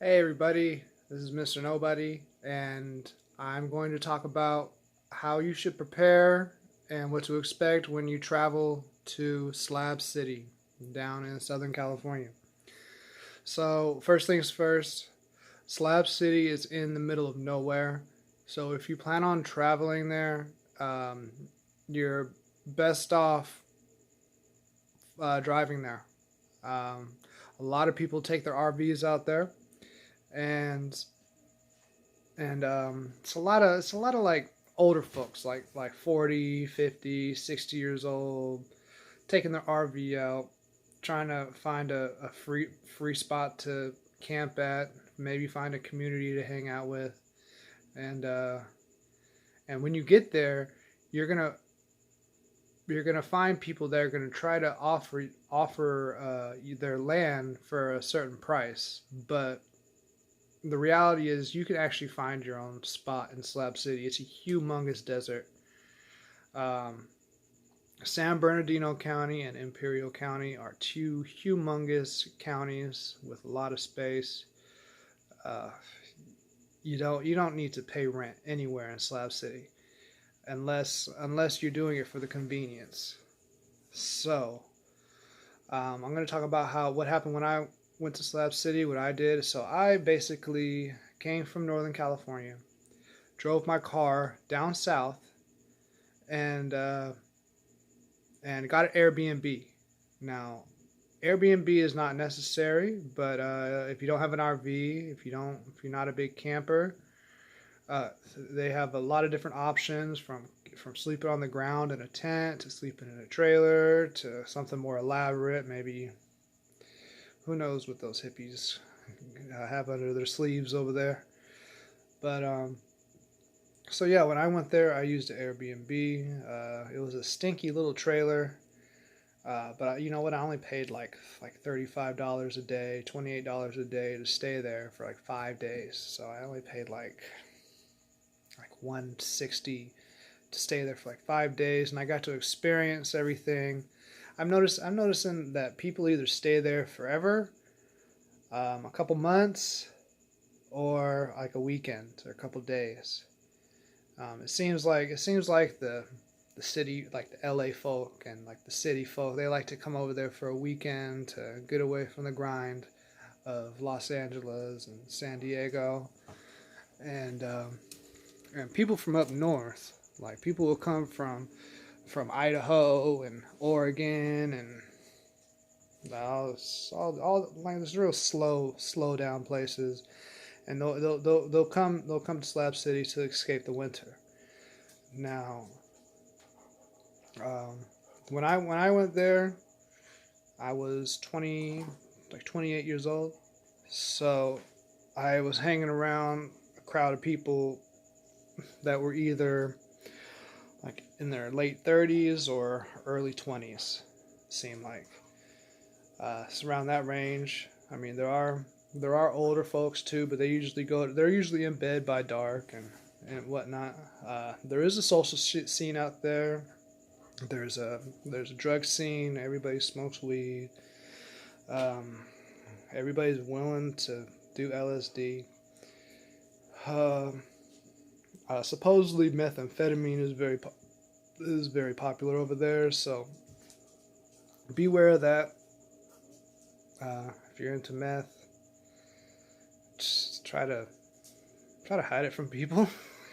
Hey everybody, this is Mr. Nobody, and I'm going to talk about how you should prepare and what to expect when you travel to Slab City down in Southern California. So, first things first, Slab City is in the middle of nowhere. So, if you plan on traveling there, um, you're best off driving there. Um, a lot of people take their RVs out there, and it's a lot of like older folks like 40, 50, 60 years old taking their RV out, trying to find a free spot to camp at, maybe find a community to hang out with. And uh and when you get there, you're gonna you're gonna find people that are gonna try to offer their land for a certain price, but the reality is you can actually find your own spot in Slab City. It's a humongous desert. Um, San Bernardino County and Imperial County are two humongous counties with a lot of space. Uh, you don't need to pay rent anywhere in Slab City unless you're doing it for the convenience. So I'm going to talk about what happened when I went to Slab City. What I did, so I basically came from Northern California, drove my car down south, and and got an Airbnb. Now, Airbnb is not necessary, but if you don't have an RV, if you're not a big camper, uh, they have a lot of different options from sleeping on the ground in a tent to sleeping in a trailer to something more elaborate. Maybe who knows what those hippies have under their sleeves over there. But so yeah, when I went there, I used an Airbnb. It was a stinky little trailer. But you know what? I only paid like $35 a day, $28 a day to stay there for like 5 days. So I only paid like 160 to stay there for like 5 days, and I got to experience everything. I'm noticing that people either stay there forever, a couple months, or like a weekend or a couple days. It seems like the city, like the LA folk and like the city folk, they like to come over there for a weekend to get away from the grind of Los Angeles and San Diego, and and people from up north, like people will come from Idaho and Oregon and all like this real slow down places, and they'll come to Slab City to escape the winter. Now, um, when I went there, I was 28 years old, so I was hanging around a crowd of people that were either like in their late 30s or early 20s. Seemed like it's around that range. I mean, there are older folks too, but they're usually in bed by dark and whatnot. There is a social scene out there. There's a drug scene. Everybody smokes weed. Um, Everybody's willing to do LSD. Uh, Supposedly methamphetamine is very popular over there, so beware of that. If you're into meth, just try to hide it from people.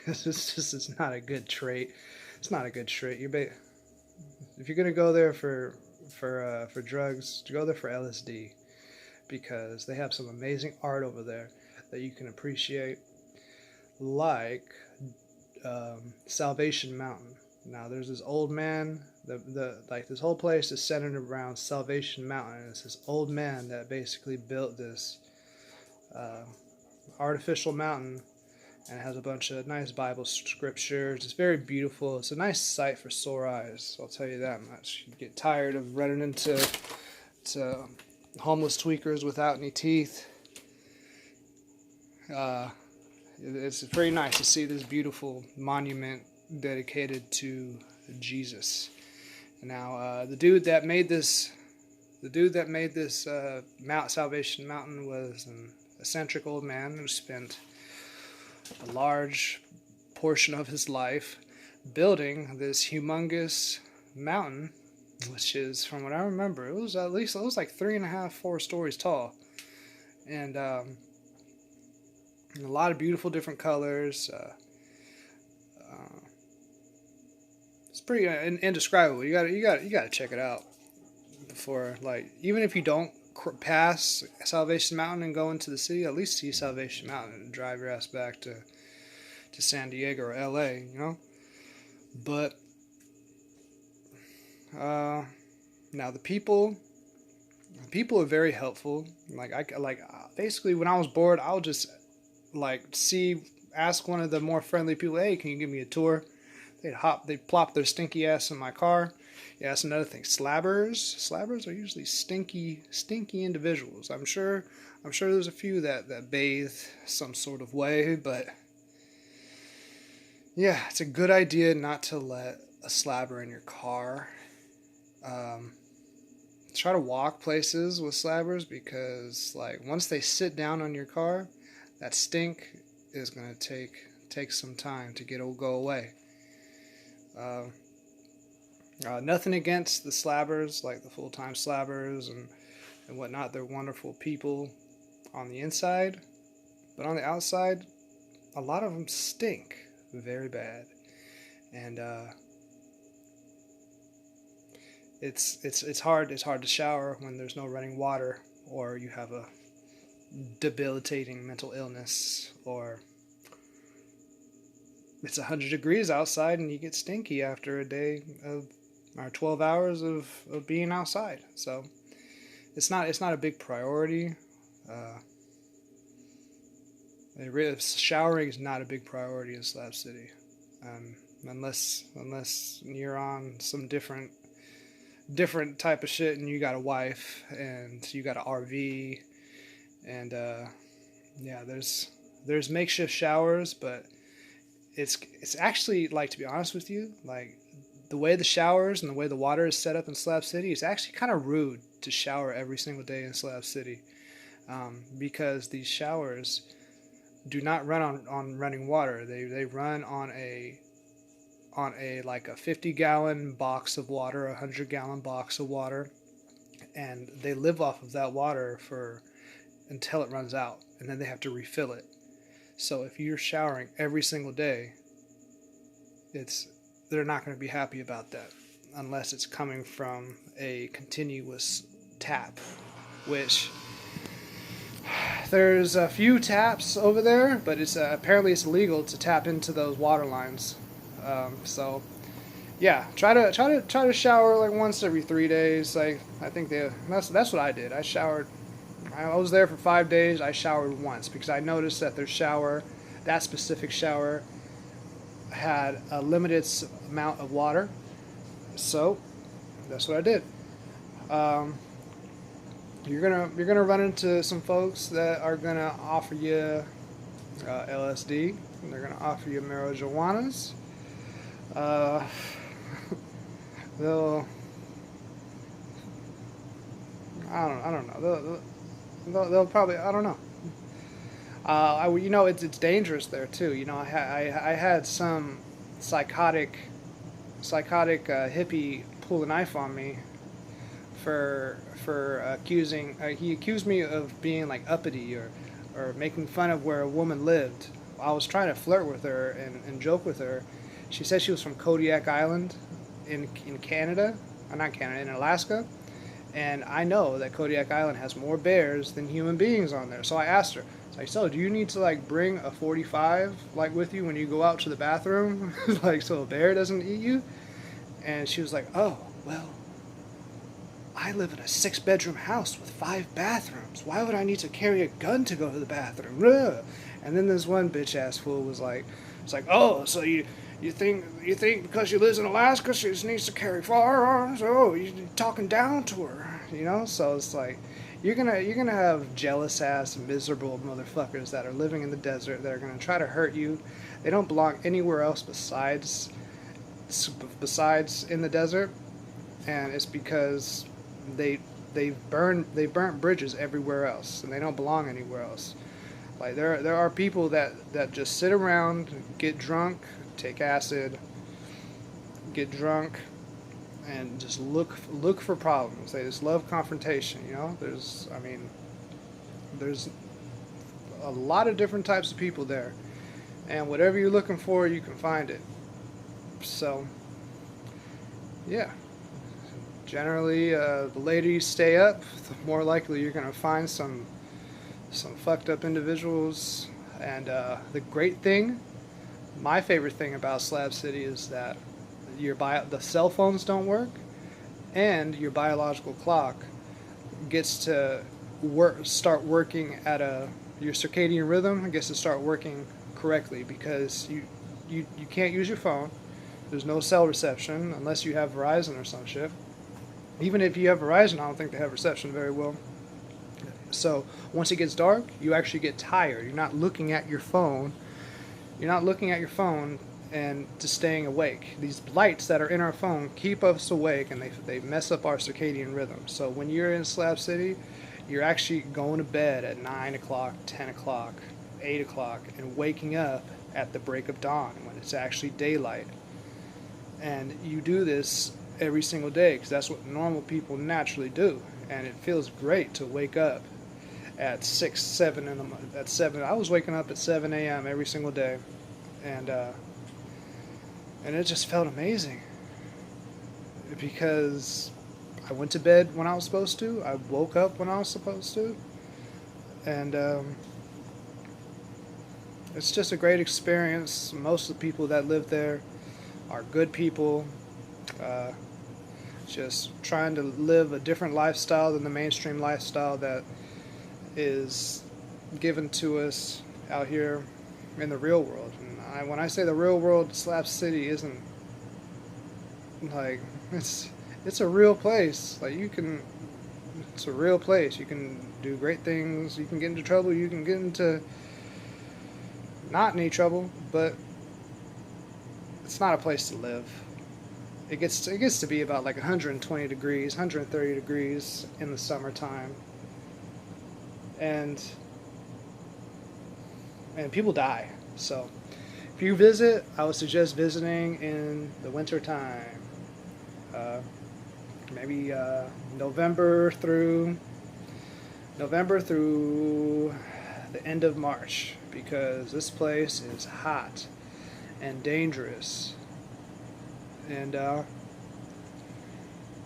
It's not a good trait. It's not a good trait. If you're gonna go there for drugs, go there for LSD, because they have some amazing art over there that you can appreciate, like Salvation Mountain. Now there's this old man. The like this whole place is centered around Salvation Mountain. It's this old man that basically built this uh, artificial mountain, and it has a bunch of nice Bible scriptures. It's very beautiful. It's a nice sight for sore eyes. I'll tell you that much. You get tired of running into homeless tweakers without any teeth. Uh, it's very nice to see this beautiful monument dedicated to Jesus. Now, the dude that made this Mount Salvation Mountain was an eccentric old man who spent a large portion of his life building this humongous mountain, which is, from what I remember, it was like 3.5, 4 stories tall, and a lot of beautiful different colors. It's pretty indescribable. You gotta check it out before, like, even if you don't pass Salvation Mountain and go into the city, at least see Salvation Mountain and drive your ass back to San Diego or LA, you know. But now the people are very helpful. Basically, when I was bored, I'll just ask one of the more friendly people, hey, can you give me a tour? They'd plop their stinky ass in my car. Yeah, that's another thing. Slabbers are usually stinky individuals. I'm sure there's a few that bathe some sort of way, but yeah, it's a good idea not to let a slabber in your car. Try to walk places with slabbers, because like once they sit down on your car, that stink is gonna take some time to go away. Nothing against the slabbers, like the full-time slabbers and whatnot. They're wonderful people on the inside, but on the outside, a lot of them stink very bad, and it's hard to shower when there's no running water, or you have a debilitating mental illness, or it's 100 degrees outside and you get stinky after a day of or 12 hours of being outside. So it's not a big priority. Showering is not a big priority in Slab City, unless you're on some different type of shit and you got a wife and you got an RV, and yeah, there's makeshift showers, but it's actually, like, to be honest with you, like the way the showers and the way the water is set up in Slab City, it's actually kind of rude to shower every single day in Slab City, because these showers do not run on running water. They run on a like a 50-gallon box of water, a 100-gallon box of water, and they live off of that water until it runs out, and then they have to refill it. So if you're showering every single day, they're not going to be happy about that unless it's coming from a continuous tap, which there's a few taps over there, but it's apparently it's illegal to tap into those water lines. So yeah, try to shower like once every 3 days. Like, I think that's what I did. I showered. I was there for 5 days. I showered once because I noticed that that specific shower, had a limited amount of water. So that's what I did. You're gonna run into some folks that are gonna offer you LSD. And they're gonna offer you marijuanas. They'll. I don't know. They'll probably, I don't know. It's dangerous there too. You know, I had some psychotic hippie pull a knife on me for accusing. He accused me of being like uppity or making fun of where a woman lived. I was trying to flirt with her and joke with her. She said she was from Kodiak Island in Canada, not Canada, in Alaska. And I know that Kodiak Island has more bears than human beings on there. So I asked her, so do you need to like bring a 45 like with you when you go out to the bathroom, like so a bear doesn't eat you? And she was like, oh, well, I live in a 6-bedroom house with 5 bathrooms. Why would I need to carry a gun to go to the bathroom? Ugh. And then this one bitch ass fool was like, it's like, oh, so you think because she lives in Alaska she just needs to carry firearms? Oh, you're talking down to her, you know? So it's like, you're gonna have jealous ass miserable motherfuckers that are living in the desert that are gonna try to hurt you. They don't belong anywhere else besides in the desert, and it's because they burnt bridges everywhere else, and they don't belong anywhere else. Like there are people that just sit around, get drunk, take acid, get drunk, and just look for problems. They just love confrontation. You know, there's a lot of different types of people there, and whatever you're looking for, you can find it. So, yeah. Generally, the later you stay up, the more likely you're gonna find some fucked up individuals. And the great thing, my favorite thing about Slab City is that the cell phones don't work, and your biological clock gets to start working at your circadian rhythm gets to start working correctly, because you can't use your phone. There's no cell reception unless you have Verizon or some shit. Even if you have Verizon, I don't think they have reception very well. So once it gets dark, you actually get tired. You're not looking at your phone. You're not looking at your phone and just staying awake. These lights that are in our phone keep us awake, and they mess up our circadian rhythm. So when you're in Slab City, you're actually going to bed at 9 o'clock, 10 o'clock, 8 o'clock, and waking up at the break of dawn when it's actually daylight. And you do this every single day because that's what normal people naturally do. And it feels great to wake up at 6, 7 at 7. I was waking up at 7 a.m. every single day, and it just felt amazing because I went to bed when I was supposed to. I woke up when I was supposed to, and it's just a great experience. Most of the people that live there are good people, just trying to live a different lifestyle than the mainstream lifestyle that is given to us out here in the real world. And when I say the real world, Slab City isn't like it's a real place. Like it's a real place. You can do great things. You can get into trouble. You can get into not any trouble, but it's not a place to live. It gets to be about like 120 degrees, 130 degrees in the summertime, and people die. So if you visit, I would suggest visiting in the winter time. Maybe November through the end of March, because this place is hot and dangerous, and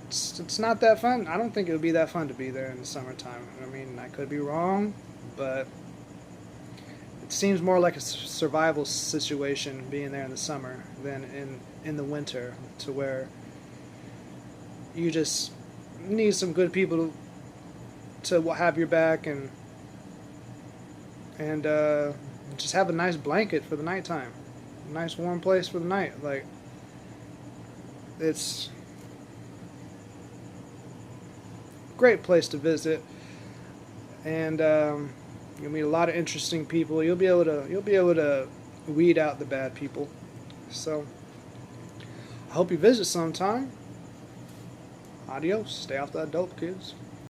it's not that fun. I don't think it would be that fun to be there in the summertime. I mean, I could be wrong, but it seems more like a survival situation being there in the summer than in the winter, to where you just need some good people to have your back, and just have a nice blanket for the nighttime, a nice warm place for the night. Like, it's a great place to visit, and you'll meet a lot of interesting people. You'll be able to weed out the bad people. So I hope you visit sometime. Adios. Stay off that dope, kids.